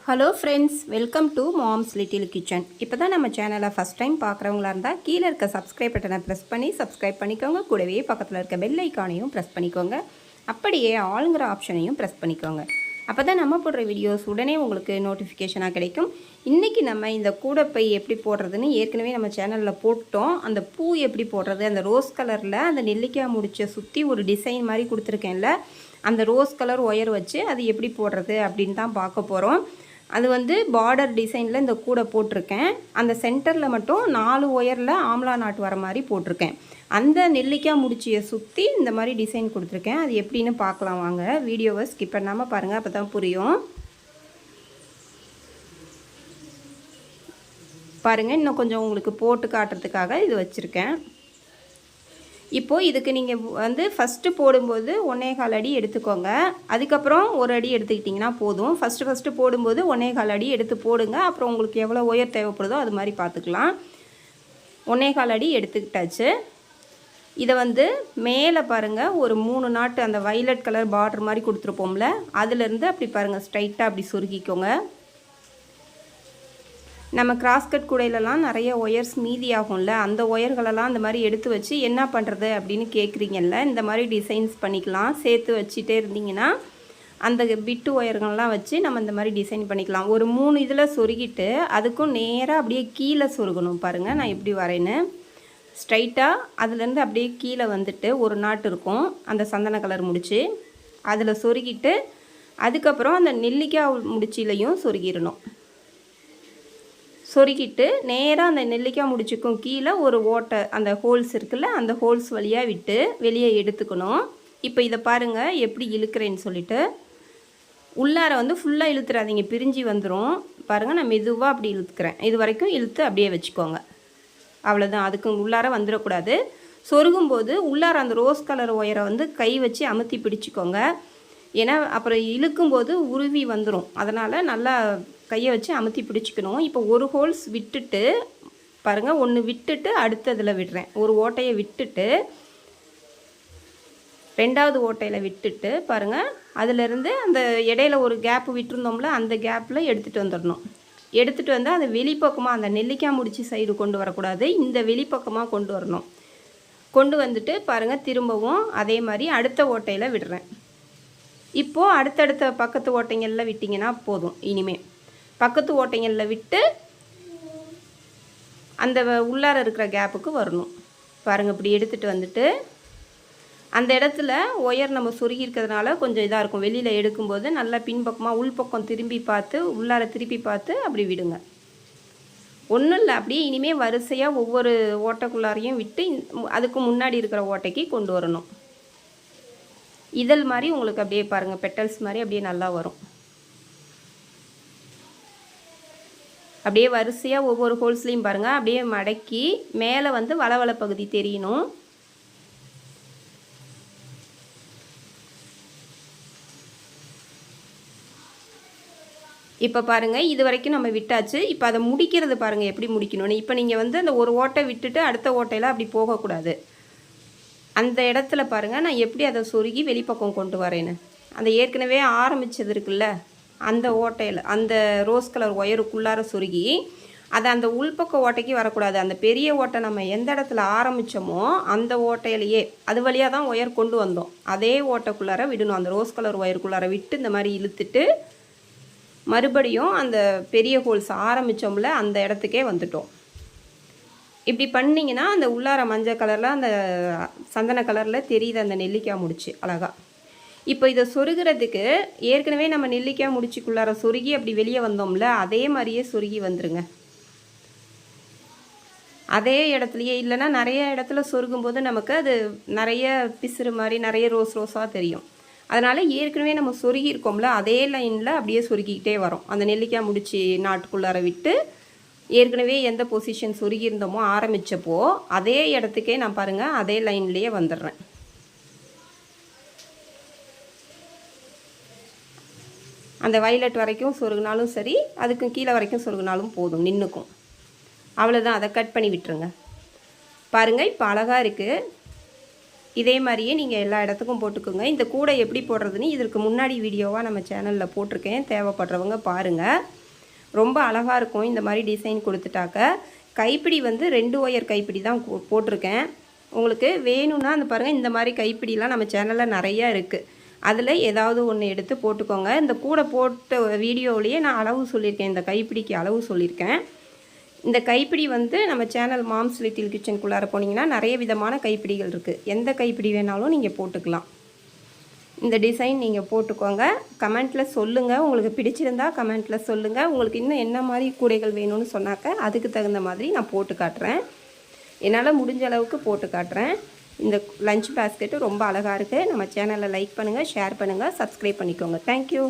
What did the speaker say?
Hello friends, welcome to moms little kitchen. இப்போ தான் நம்ம சேனலை ஃபஸ்ட் டைம் பார்க்குறவங்களா இருந்தால் கீழே இருக்க சப்ஸ்கிரைப் பட்டனை ப்ரெஸ் பண்ணி சப்ஸ்கிரைப் பண்ணிக்கோங்க. கூடவே பக்கத்தில் இருக்க பெல் ஐக்கானையும் ப்ரெஸ் பண்ணிக்கோங்க. அப்படியே ஆளுங்கிற ஆப்ஷனையும் ப்ரெஸ் பண்ணிக்கோங்க. அப்போ தான் நம்ம போடுற வீடியோஸ் உடனே உங்களுக்கு நோட்டிஃபிகேஷனாக கிடைக்கும். இன்றைக்கி நம்ம இந்த கூடைப்பை எப்படி போடுறதுன்னு ஏற்கனவே நம்ம சேனலில் போட்டோம். அந்த பூ எப்படி போடுறது, அந்த ரோஸ் கலரில் அந்த நெல்லிக்காய் முடிச்ச சுற்றி ஒரு டிசைன் மாதிரி கொடுத்துருக்கேன்ல, அந்த ரோஸ் கலர் ஒயர் வச்சு அது எப்படி போடுறது அப்படின்னு தான் பார்க்க போகிறோம். அது வந்து பார்டர் டிசைனில் இந்த கூடை போட்டிருக்கேன். அந்த சென்டரில் மட்டும் 4 ஒயரில் ஆம்லா நாட்டு வர மாதிரி போட்டிருக்கேன். அந்த நெல்லிக்காய் முடிச்சியை சுற்றி இந்த மாதிரி டிசைன் கொடுத்துருக்கேன். அது எப்படின்னு பார்க்கலாம் வாங்க. வீடியோவை ஸ்கிப் பண்ணாமல் பாருங்கள், அப்போ தான் புரியும். பாருங்கள், இன்னும் கொஞ்சம் உங்களுக்கு போட்டு காட்டுறதுக்காக இது வச்சுருக்கேன். இப்போது இதுக்கு நீங்கள் வந்து ஃபஸ்ட்டு போடும்போது 1.25 அடி எடுத்துக்கோங்க. அதுக்கப்புறம் 1 அடி எடுத்துக்கிட்டிங்கன்னா போதும். ஃபஸ்ட்டு போடும்போது 1.25 அடி எடுத்து போடுங்க. அப்புறம் உங்களுக்கு எவ்வளோ உயர் தேவைப்படுதோ அது மாதிரி பார்த்துக்கலாம். 1.25 அடி எடுத்துக்கிட்டாச்சு. இதை வந்து மேலே பாருங்கள், ஒரு 3 நாட்டு அந்த வைலட் கலர் பார்டர் மாதிரி கொடுத்துருப்போம்ல, அதுலேருந்து அப்படி பாருங்கள் ஸ்ட்ரைட்டாக அப்படி சுருக்கிக்கோங்க. நம்ம கிராஸ்கட் கூடையிலலாம் நிறைய ஒயர்ஸ் மீதி ஆகும்ல, அந்த ஒயர்களெல்லாம் இந்த மாதிரி எடுத்து வச்சு என்ன பண்ணுறது அப்படின்னு கேட்குறீங்கல்ல, இந்த மாதிரி டிசைன்ஸ் பண்ணிக்கலாம். சேர்த்து வச்சுட்டே இருந்தீங்கன்னா அந்த பிட்டு ஒயர்கள்லாம் வச்சு நம்ம இந்த மாதிரி டிசைன் பண்ணிக்கலாம். ஒரு 3 இதில் சொருகிட்டு அதுக்கும் நேராக அப்படியே கீழே சொருகணும். பாருங்கள் நான் எப்படி வரேன்னு. ஸ்ட்ரைட்டாக அதுலேருந்து அப்படியே கீழே வந்துட்டு ஒரு நாட்டு இருக்கும், அந்த சந்தன கலர் முடிச்சு அதில் சொருகிட்டு அதுக்கப்புறம் அந்த நெல்லிக்காய் முடிச்சிலையும் சொருகிடணும். சொருகிட்டு நேராக அந்த நெல்லிக்காய் முடிச்சுக்கும் கீழே ஒரு ஓட்டை, அந்த ஹோல்ஸ் இருக்குல்ல, அந்த ஹோல்ஸ் வழியாக விட்டு வெளியே எடுத்துக்கணும். இப்போ இதை பாருங்கள் எப்படி இழுக்கிறேன்னு சொல்லிட்டு. உள்ளார வந்து ஃபுல்லாக இழுத்துறாதீங்க, பிரிஞ்சு வந்துடும். பாருங்கள், நான் மெதுவாக அப்படி இழுத்துக்கிறேன். இது வரைக்கும் இழுத்து அப்படியே வச்சுக்கோங்க. அவ்வளோதான், அதுக்கு உள்ளார வந்துடக்கூடாது. சொருகும்போது உள்ளார அந்த ரோஸ் கலர் ஒயரை வந்து கை வச்சு அமுத்தி பிடிச்சிக்கோங்க. ஏன்னா அப்புறம் இழுக்கும்போது உருவி வந்துடும். அதனால் நல்லா கையை வச்சு அமுத்தி பிடிச்சிக்கணும். இப்போ ஒரு ஹோல்ஸ் விட்டுட்டு பாருங்கள், ஒன்று விட்டுட்டு அடுத்ததில் விடுறேன். ஒரு ஓட்டையை விட்டுட்டு 2வது ஓட்டையில் விட்டுட்டு பாருங்கள், அதிலேருந்து அந்த இடையில ஒரு கேப்பு விட்டுருந்தோம்ல, அந்த கேப்பில் எடுத்துகிட்டு வந்துடணும். எடுத்துகிட்டு வந்தால் அது வெளிப்பக்கமாக, அந்த நெல்லிக்காய் முடிச்சு சைடு கொண்டு வரக்கூடாது, இந்த வெளிப்பக்கமாக கொண்டு வரணும். கொண்டு வந்துட்டு பாருங்கள், திரும்பவும் அதே மாதிரி அடுத்த ஓட்டையில் விடுறேன். இப்போது அடுத்தடுத்த பக்கத்து ஓட்டைங்களில் விட்டிங்கன்னா போதும். இனிமேல் பக்கத்து ஓட்டைங்களில் விட்டு அந்த உள்ளார இருக்கிற கேப்புக்கு வரணும். பாருங்கள், இப்படி எடுத்துகிட்டு வந்துட்டு அந்த இடத்துல ஒயர் நம்ம சொருகி இருக்கிறதுனால கொஞ்சம் இதாக இருக்கும். வெளியில் எடுக்கும்போது நல்லா பின்பக்கமாக உள்பக்கம் திரும்பி பார்த்து, உள்ளார திருப்பி பார்த்து அப்படி விடுங்க. ஒன்றும் இல்லை, அப்படியே இனிமேல் வரிசையாக ஒவ்வொரு ஓட்டைக்குள்ளாரையும் விட்டு அதுக்கு முன்னாடி இருக்கிற ஓட்டைக்கு கொண்டு வரணும். இதழ் மாதிரி உங்களுக்கு அப்படியே பாருங்கள், பெட்டல்ஸ் மாதிரி அப்படியே நல்லா வரும். அப்படியே வரிசையாக ஒவ்வொரு ஹோல்ஸ்லையும் பாருங்கள், அப்படியே மடக்கி மேலே வந்து வளவள பகுதி தெரியணும். இப்போ பாருங்கள், இது வரைக்கும் நம்ம விட்டாச்சு. இப்போ அதை முடிக்கிறது பாருங்கள் எப்படி முடிக்கணும்னு. இப்போ நீங்கள் வந்து அந்த ஒரு ஓட்டை விட்டுட்டு அடுத்த ஓட்டையில் அப்படி போகக்கூடாது. அந்த இடத்துல பாருங்கள், நான் எப்படி அதை சொருகி வெளிப்பக்கம் கொண்டு வரேன்னு. அந்த ஏற்கனவே ஆரம்பித்தது இருக்குல்ல, அந்த ஓட்டையில் அந்த ரோஸ் கலர் ஒயருக்குள்ளார சொருகி அதை அந்த உள்பக்க ஓட்டைக்கு வரக்கூடாது. அந்த பெரிய ஓட்டை நம்ம எந்த இடத்துல ஆரம்பித்தோமோ அந்த ஓட்டையிலையே, அது வழியாக தான் ஒயர் கொண்டு வந்தோம், அதே ஓட்டைக்குள்ளார விடணும். அந்த ரோஸ் கலர் ஒயருக்குள்ளார விட்டு இந்த மாதிரி இழுத்துட்டு மறுபடியும் அந்த பெரிய ஹோல்ஸ் ஆரம்பித்தோம்ல அந்த இடத்துக்கே வந்துட்டோம். இப்படி பண்ணிங்கன்னா அந்த உள்ளார மஞ்சள் கலரில் அந்த சந்தன கலரில் தெரியுது அந்த நெல்லிக்காய் முடிச்சு அழகாக. இப்போ இதை சொருகிறதுக்கு ஏற்கனவே நம்ம நெல்லிக்காய் முடிச்சுக்குள்ளார சொருகி அப்படி வெளியே வந்தோம்ல, அதே மாதிரியே சொருகி வந்துருங்க. அதே இடத்துலையே, இல்லைன்னா நிறைய இடத்துல சொருகும்போது நமக்கு அது நிறைய பிசுறு மாதிரி நிறைய ரோஸாக தெரியும். அதனால் ஏற்கனவே நம்ம சொருகி இருக்கோம்ல, அதே லைனில் அப்படியே சொருகிக்கிட்டே வரோம். அந்த நெல்லிக்காய் முடிச்சு நாட்டுக்குள்ளார விட்டு ஏற்கனவே எந்த பொசிஷன் சொருகி இருந்தோமோ ஆரம்பித்தப்போ அதே இடத்துக்கே நான் பாருங்கள் அதே லைன்லேயே வந்துடுறேன். அந்த வைலட் வரைக்கும் சொருகினாலும் சரி, அதுக்கு கீழே வரைக்கும் சொருகினாலும் போதும், நின்றுக்கும். அவ்வளோதான், அதை கட் பண்ணி விட்டுருங்க. பாருங்கள், இப்போ அழகாக இருக்குது. இதே மாதிரியே நீங்கள் எல்லா இடத்துக்கும் போட்டுக்கோங்க. இந்த கூடை எப்படி போடுறதுன்னு இதற்கு முன்னாடி வீடியோவாக நம்ம சேனலில் போட்டிருக்கேன். தேவைப்படுறவங்க பாருங்கள். ரொம்ப அழகாக இருக்கும் இந்த மாதிரி டிசைன் கொடுத்துட்டாக்க. கைப்பிடி வந்து 2 ஒயர் கைப்பிடி தான் போட்டிருக்கேன். உங்களுக்கு வேணும்னா அந்த பாருங்கள், இந்த மாதிரி கைப்பிடிலாம் நம்ம சேனலில் நிறையா இருக்குது. அதில் ஏதாவது ஒன்று எடுத்து போட்டுக்கோங்க. இந்த கூடை போட்ட வீடியோவிலேயே நான் அளவு சொல்லியிருக்கேன், இந்த கைப்பிடிக்கு அளவு சொல்லியிருக்கேன். இந்த கைப்பிடி வந்து நம்ம சேனல் மாம்ஸ் லிட்டில் கிச்சனுக்குள்ளார போனீங்கன்னா நிறைய விதமான கைப்பிடிகள் இருக்குது. எந்த கைப்பிடி வேணாலும் நீங்கள் போட்டுக்கலாம். இந்த டிசைன் நீங்கள் போட்டுக்கோங்க. கமெண்ட்டில் சொல்லுங்கள், உங்களுக்கு பிடிச்சிருந்தா கமெண்ட்டில் சொல்லுங்கள். உங்களுக்கு இன்னும் என்ன மாதிரி கூடைகள் வேணும்னு சொன்னாக்க அதுக்கு தகுந்த மாதிரி நான் போட்டு காட்டுறேன். என்னால் முடிஞ்ச அளவுக்கு போட்டு காட்டுறேன். இந்த லஞ்ச் பேஸ்கெட்டு ரொம்ப அழகாக இருக்குது. நம்ம சேனலை லைக் பண்ணுங்கள், ஷேர் பண்ணுங்கள், சப்ஸ்கிரைப் பண்ணிக்கோங்க. தேங்க்யூ.